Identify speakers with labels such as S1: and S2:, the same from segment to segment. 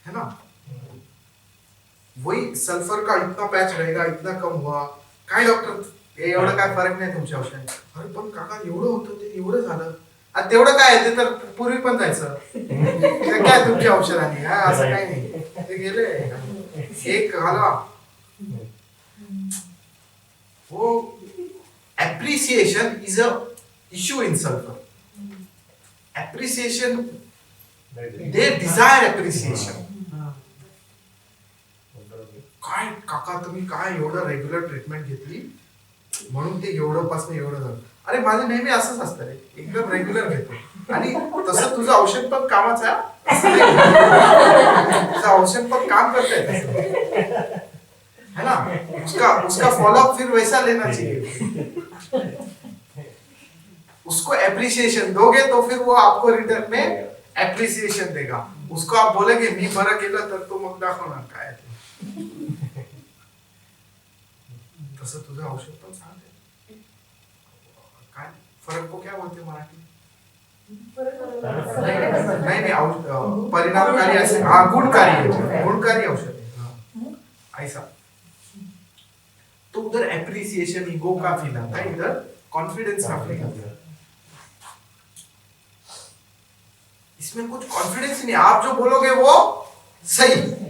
S1: है ना? वही सल्फर का इतना पैच रहेगा, इतना कम हुआ, काय डॉक्टर एवढं काय फरक नाही तुमच्या औषधात. अरे पण काका एवढं होतं ते एवढं झालं, आणि तेवढं काय ते तर पूर्वी पण जायचं. ते काय तुमच्या औषधाने असं काही नाही, ते गेले एक घालवा. वो appreciation is a issue in sulfur. Appreciation, they desire appreciation. काय काका तुम्ही काय एवढं रेग्युलर ट्रीटमेंट घेतली म्हणून ते एवढं पासून एवढं झालं. अरे माझं नेहमी असंच असतं रे, एकदम रेग्युलर घेतो आणि तसं तुझं औषध पण कामाचं आहे, असं नाही तुझं औषध पण काम करतंय है ना. उसका फॉलोअप फिर वैसा लेना चाहिए. उसको एप्रिसिएशन दोगे तो फिर वो आपको रिटर्न में एप्रिसिएशन देगा. उसको आप बोलेगे मी बरं केलं तर तो मग दाखवणार काय तसं तुझं औषध पण सांगते. काय फरक को क्या बोलते मराठी? नहीं नहीं परिणामकारी ऐसे, हाँ गुणकारी औषध है ऐसा. तो उधर एप्रिसिएशन ईगो का फील आता है, इधर कॉन्फिडेंस का फील आता है. इसमें कुछ कॉन्फिडेंस नहीं, आप जो बोलोगे वो सही.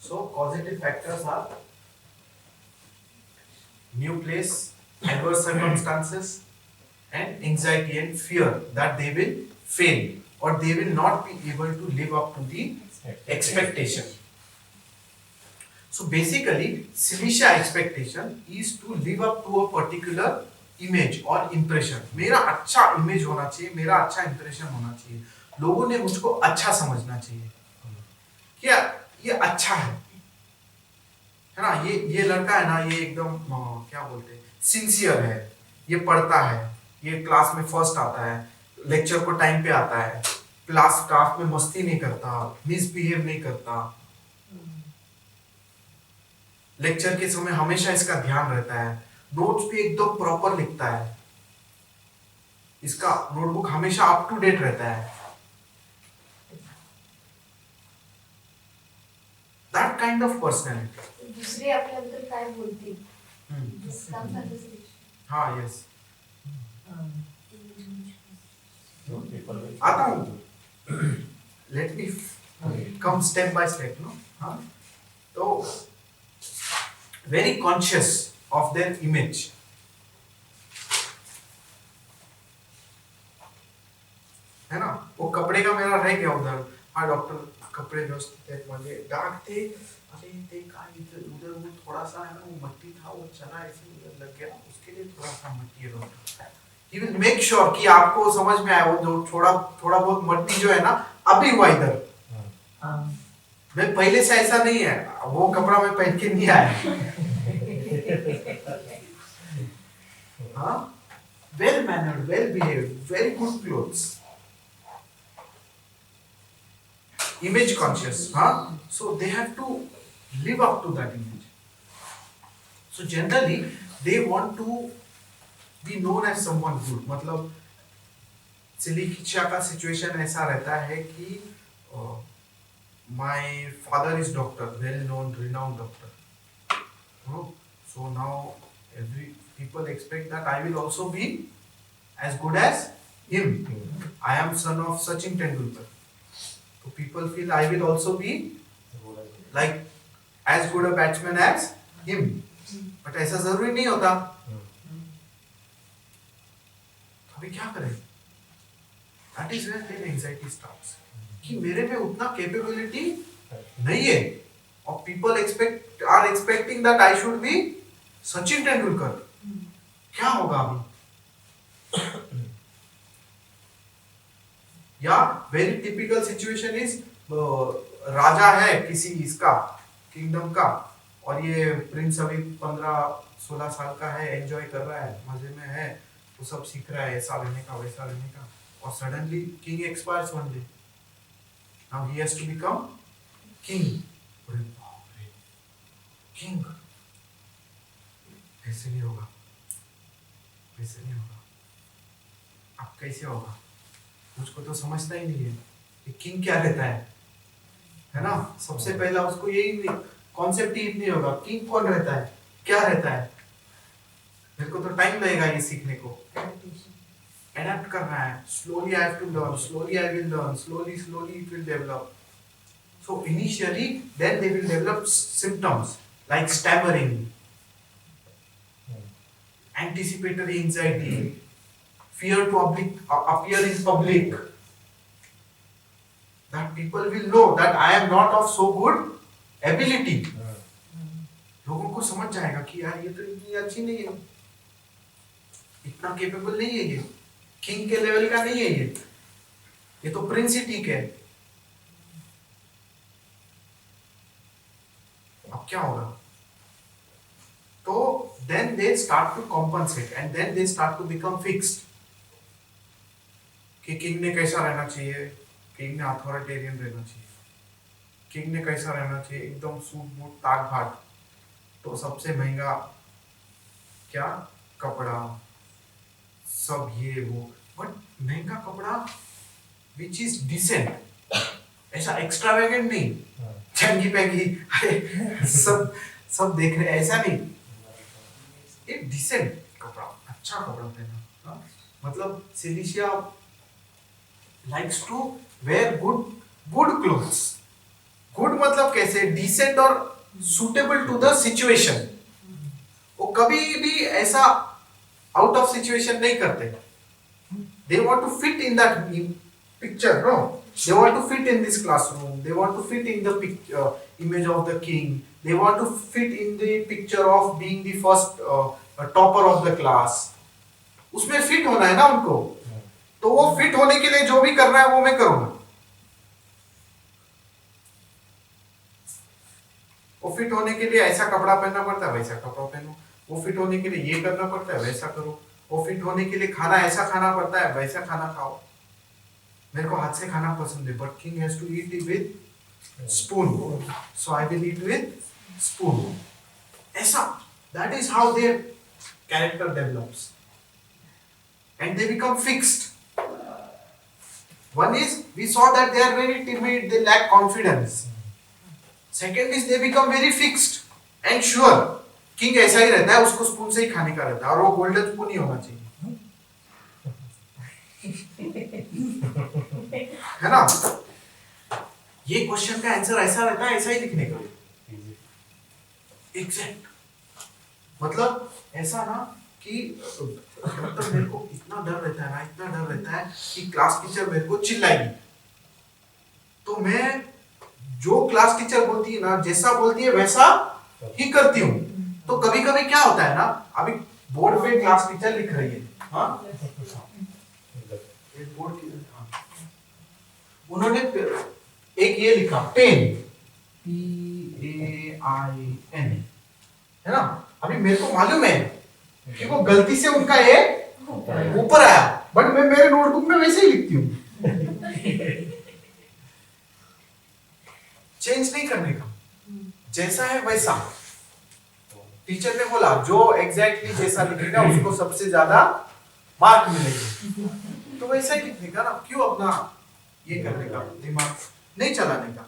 S1: So causative factors are new place, adverse circumstances, and anxiety and fear that they will fail or they will not be able to live up to the expectation. So basically, Silisha expectation is to live up to a particular image or impression. मेरा अच्छा image होना चाहिए, मेरा अच्छा impression होना चाहिए, लोगों ने मुझको अच्छा समझना चाहिए, क्या ये अच्छा है ना, ये लड़का है ना, ये एकदम क्या बोलते हैं सिंसियर है, ये पढ़ता है, ये क्लास में फर्स्ट आता है, लेक्चर को टाइम पे आता है, क्लास स्टाफ में मस्ती नहीं करता, मिसबिहेव नहीं करता, लेक्चर के समय हमेशा इसका ध्यान रहता है, नोट्स भी एकदम प्रॉपर लिखता है, इसका नोटबुक हमेशा अप टू डेट रहता है. That kind of personality.
S2: दुसरे आपल्याबद्दल काय बोलतील.
S1: हाँ यस. आता हूँ, let me come step by step. No हाँ, तो very conscious of their image. है ना, वो कपड़े का मेरा रह गया उधर. हाँ डॉक्टर कपड़े व्यवस्थित है, मुझे डाक थे, अरे ते काय उधर वो थोड़ा सा है ना, वो मट्टी था, वो चला ऐसे उधर लग गया, उसके लिए थोड़ा सा मट्टी है doctor. He will make sure कि आपको समझ में आए, वो जो थोड़ा बहुत मट्टी जो है ना अभी हुआ इधर. मैं पहले से ऐसा नहीं है, वो कपड़ा मैं पहन के नहीं आया. हाँ, well mannered, well behaved, very good clothes, image conscious. So they have to live up to that image. So generally they want to be known as someone good. मतलब सिलिकिचा का सिचुएशन ऐसा रहता है कि my father is doctor, well known, renowned doctor. So now every people expect that I will also be as good as him. I am son of Sachin Tendulkar. So people feel I will also be like as good a batsman as him. But ऐसा जरूरी नहीं होता. अभी क्या करें? That is where their anxiety starts. कि मेरे में उतना capability नहीं है, और people are expecting that I should be Sachin Tendulkar. क्या होगा अभी? या वेरी टिपिकल सिचुएशन इज, राजा है किसी इसका किंगडम का, और ये प्रिंस अभी 15-16 साल का है, एंजॉय कर रहा है, मजे में है, वो सब सीख रहा है ऐसा रहने का वैसा रहने का, और suddenly king expires one day. Now he has to become king. King ऐसे नहीं होगा, ऐसे नहीं होगा, अब कैसे होगा? मुझको तो समझता ही नहीं है कि किंग क्या रहता है ना? सबसे पहला उसको यही कॉन्सेप्ट ही नहीं होगा, किंग कौन रहता है, क्या रहता है। मेरे को तो टाइम लगेगा ये सीखने को, एडेप्ट करना है। Slowly I have to learn, slowly I will learn, slowly slowly it will develop. So initially, then they will develop symptoms like stammering, anticipatory anxiety, fear to appear in public. That people will know that I am not of so good ability. लोगों को समझ जाएगा कि यार ये तो इतनी अच्छी नहीं है, इतना केपेबल नहीं है, ये किंग के लेवल का नहीं है, ये तो प्रिंस ही ठीक है. अब क्या होगा? तो then they start to compensate and then they start to become fixed. कि किंग ने कैसा रहना चाहिए, किंग ने अथॉरिटेरियन रहना चाहिए, किंग ने कैसा रहना चाहिए, एकदम सूट बूट ताक भाट, तो सबसे महंगा क्या कपड़ा, सब ये वो, बट महंगा कपड़ा विच इज डिसेंट, ऐसा एक्स्ट्रावेगेंट नहीं, चंगी पैगी सब सब देख रहे, ऐसा नहीं, एक डिसेंट कपड़ा, अच्छा कपड़ा पहना. हाँ? मतलब सिलिशिया likes to wear good clothes. Good मतलब कैसे, decent और suitable to the situation. वो कभी भी ऐसा out of situation नहीं करते. They want to fit in that picture, no? They want to fit in this classroom. They want to fit in the picture, image of the king. They want to fit in the picture of being the first topper of the class. उसमें fit होना है ना उनको. तो वो fit होने के लिए जो भी करना है वो मैं करूंगा. वो फिट होने के लिए ऐसा कपड़ा पहनना पड़ता है, वैसा कपड़ा पहनो. वो फिट होने के लिए ये करना पड़ता है, वैसा करो. वो फिट होने के लिए खाना ऐसा खाना पड़ता है, वैसा खाना खाओ. मेरे को हाथ से खाना पसंद है, but king has to eat it with spoon, so I will eat with spoon. ऐसा, that is how their character develops and they become fixed. One is, we saw that they are very timid, they lack confidence. Second is, they become very fixed and sure. King ऐसा ही रहता है, उसको spoon से ही खाने का रहता है, और वो गोल्डन स्पून ही होना चाहिए, है ना? ये क्वेश्चन का आंसर ऐसा रहता है, ऐसा ही लिखने का. एग्जैक्ट, मतलब ऐसा ना कि मतलब मेरे को इतना डर रहता है ना, इतना डर रहता है कि क्लास टीचर मेरे को चिल्लाएगी, तो मैं जो क्लास टीचर बोलती है ना, जैसा बोलती है वैसा ही करती हूँ. तो कभी कभी क्या होता है ना, अभी बोर्ड पे क्लास टीचर लिख रही है, हाँ, बोर्ड की, उन्होंने एक ये लिखा पेन, PAIN, है ना. अभी मेरे को मालूम है कि वो गलती से उनका ये ऊपर आया, बट मैं मेरे नोटबुक में वैसे ही लिखती हूँ, चेंज नहीं करने का, जैसा है वैसा. टीचर ने बोला जो एग्जैक्टली जैसा लिखेगा उसको सबसे ज्यादा मार्क मिलेंगे, तो वैसा ही लिखने का ना, क्यों अपना ये करने का, दिमाग नहीं चलाने का.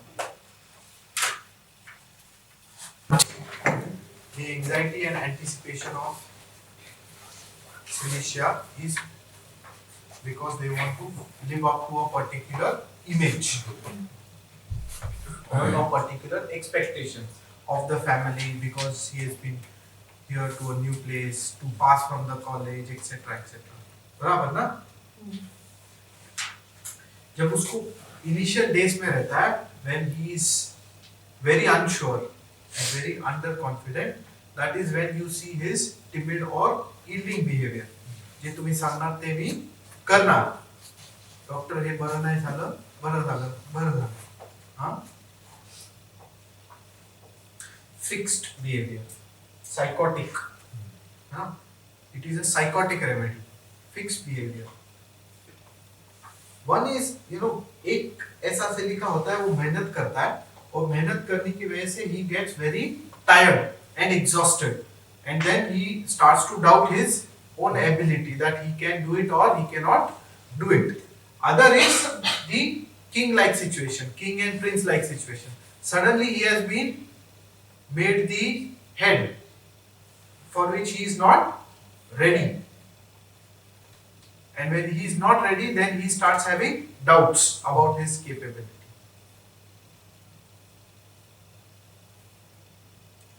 S1: The anxiety and anticipation of Silesia is because they want to live up to a particular image or a particular expectation of the family, because he has been here to a new place, to pass from the college, etc. etc. बराबर ना? जब उसको initial days में रहता है, when he is very unsure and very underconfident, that is when you see his timid or yielding behavior. जे तुम्ही सांगणार ते मी करणार. डॉक्टर हे बरं नाही झालं, बरं झालं, बरं झालं. हा, फिक्स्ड बिहेवियर, साइकोटिक. हाँ, it is a psychotic remedy, fixed behaviour. One is, you know, एक ऐसा सेलिका होता है, वो मेहनत करता है, और मेहनत करने की वजह से ही gets very tired and exhausted. and then he starts to doubt his own ability that he can do it or he cannot do it. Other is the king-like situation, king and prince-like situation. Suddenly he has been made the head for which he is not ready. And when he is not ready, then he starts having doubts about his capability.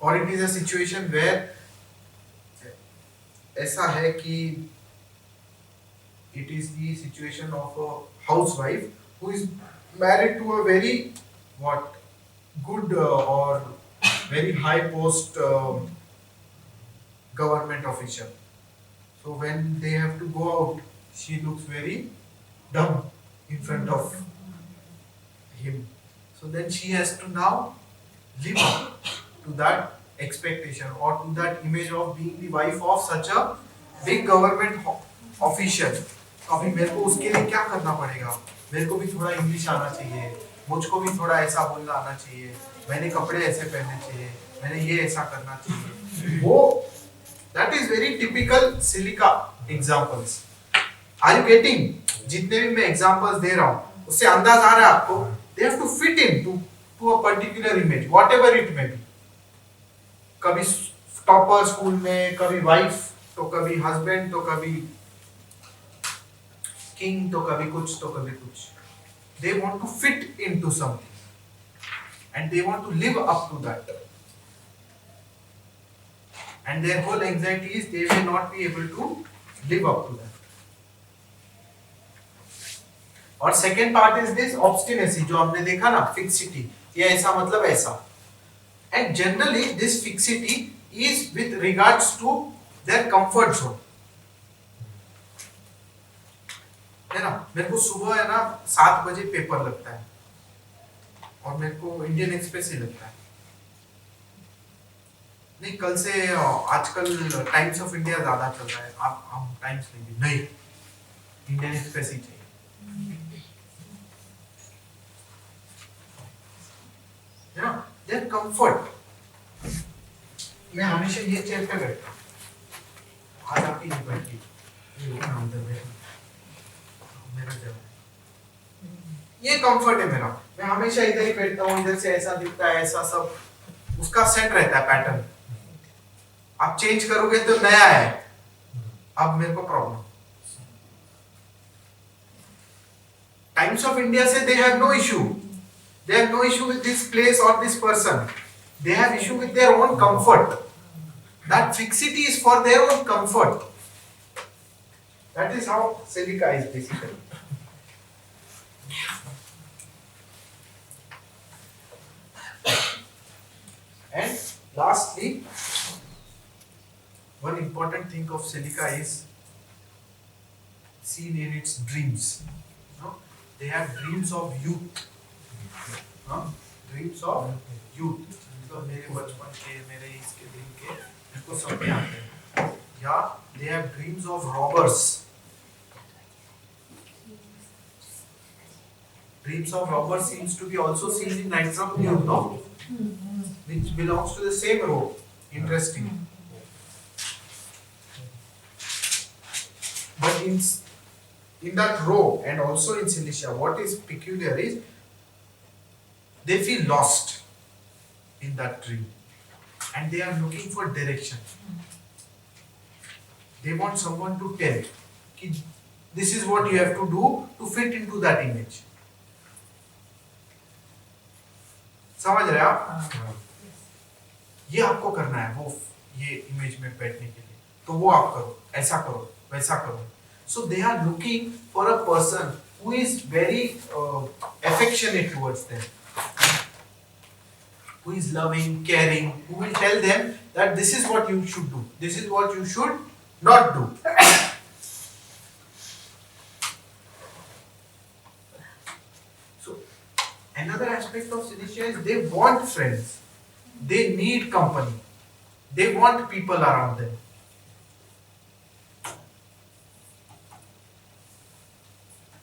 S1: Or it is a situation where ऐसा है कि it is the situation of a housewife who is married to a very what good or very high post government official. So when they have to go out, she looks very dumb in front of him. So then she has to now live up to that expectation or to that image of being the wife of such a big government official. तो अभी मेरे को उसके लिए क्या करना पड़ेगा? मेरे को भी थोड़ा इंग्लिश आना चाहिए, मुझको भी थोड़ा ऐसा बोलना आना चाहिए, मैंने कपड़े ऐसे पहनने चाहिए, मैंने ये ऐसा करना चाहिए. वो that is very typical Silica examples. Are you getting? जितने भी मैं examples दे रहा हूँ, उससे अंदाज आ रहा है आपको? They have to fit in to a particular image, whatever it may be. कभी टॉपर स्कूल में, कभी वाइफ, तो कभी हस्बैंड, तो कभी किंग, तो कभी कुछ, तो कभी कुछ. They want to fit into something, and they want to live up to that. And their whole anxiety is they will not be able to live up to that. और second part is this obstinacy जो हमने देखा ना, fixity. ये ऐसा मतलब ऐसा. And generally this fixity is with regards to their comfort zone. है ना, मेरे को सुबह है ना 7 बजे पेपर लगता है और मेरे को इंडियन एक्सप्रेस ही लगता है. नहीं, कल से आजकल टाइम्स ऑफ इंडिया ज्यादा चल रहा है, आप हम टाइम्स नहीं, इंडियन एक्सप्रेस ही चाहिए. है ना, देयर कंफर्ट. मैं हमेशा ये चेयर पे बैठता हूँ, आज आपकी नहीं बैठी, मेरा जगह, ये कंफर्ट है मेरा. मैं हमेशा इधर ही बैठता हूँ, इधर से ऐसा दिखता है, ऐसा सब उसका सेट रहता है पैटर्न. आप चेंज करोगे तो नया है, अब मेरे को प्रॉब्लम. टाइम्स ऑफ इंडिया से they have no issue. They have no issue with this place or this person. They have issue with their own comfort. That fixity is for their own comfort. That is how Silica is basically. And lastly, one important thing of Silica is seen in its dreams. No? They have dreams of youth. No? Dreams of youth. तो मेरे बचपन के, मेरे इसके दिन के, इसको सपने आते हैं. या they have dreams of robbers. Dreams of robbers seems to be also seen in Nights of Youth, no? Which belongs to the same row. Interesting. But in that row and also in Cilicia, what is peculiar is they feel lost in that dream and they are looking for direction. They want someone to tell कि this is what you have to do to fit into that image. समझ रहे आप? ये आपको करना है, वो ये इमेज में बैठने के लिए, तो वो आप करो, ऐसा करो, वैसा करो. So they are looking for a person who is very affectionate towards them, who is loving, caring, who will tell them that this is what you should do, this is what you should not do. So another aspect of Cilicia is they want friends, they need company, they want people around them.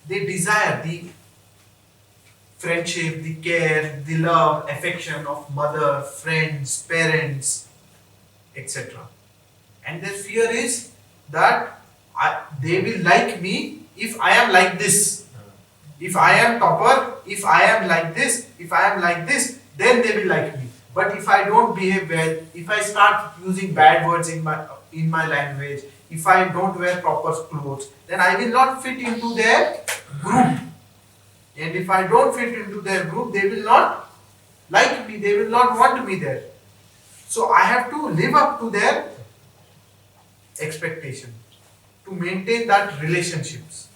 S1: They desire the friendship, the care, the love, affection of mother, friends, parents, etc. and their fear is that they will like me if I am like this. If I am topper, if I am like this, if I am like this, then they will like me. But if I don't behave well, if I start using bad words in my language, if I don't wear proper clothes, then I will not fit into their group. And if I don't fit into their group, they will not like me, they will not want me there. So I have to live up to their expectation to maintain that relationships.